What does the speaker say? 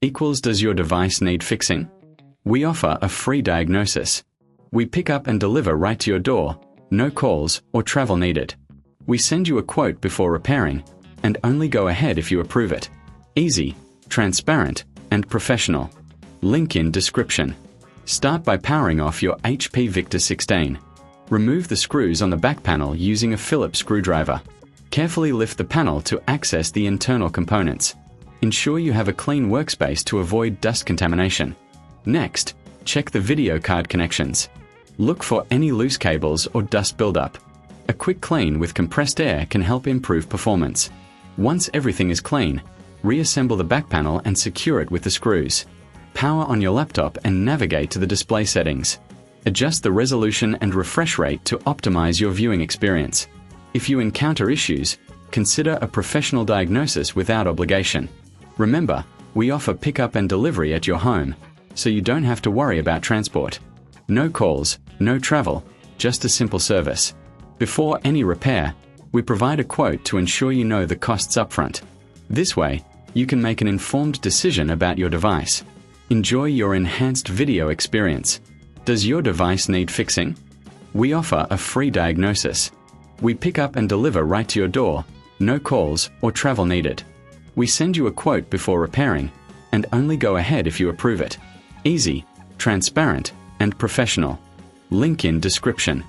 equals does your device need fixing? We offer a free diagnosis. We pick up and deliver right to your door, no calls or travel needed. We send you a quote before repairing, and only go ahead if you approve it. Easy, transparent, and professional. Link in description. Start by powering off your HP Victus 16. Remove the screws on the back panel using a Phillips screwdriver. Carefully lift the panel to access the internal components. Ensure you have a clean workspace to avoid dust contamination. Next, check the video card connections. Look for any loose cables or dust buildup. A quick clean with compressed air can help improve performance. Once everything is clean, reassemble the back panel and secure it with the screws. Power on your laptop and navigate to the display settings. Adjust the resolution and refresh rate to optimize your viewing experience. If you encounter issues, consider a professional diagnosis without obligation. Remember, we offer pickup and delivery at your home, so you don't have to worry about transport. No calls, no travel, just a simple service. Before any repair, we provide a quote to ensure you know the costs upfront. This way, you can make an informed decision about your device. Enjoy your enhanced video experience. Does your device need fixing? We offer a free diagnosis. We pick up and deliver right to your door, no calls or travel needed. We send you a quote before repairing, and only go ahead if you approve it. Easy, transparent, and professional. Link in description.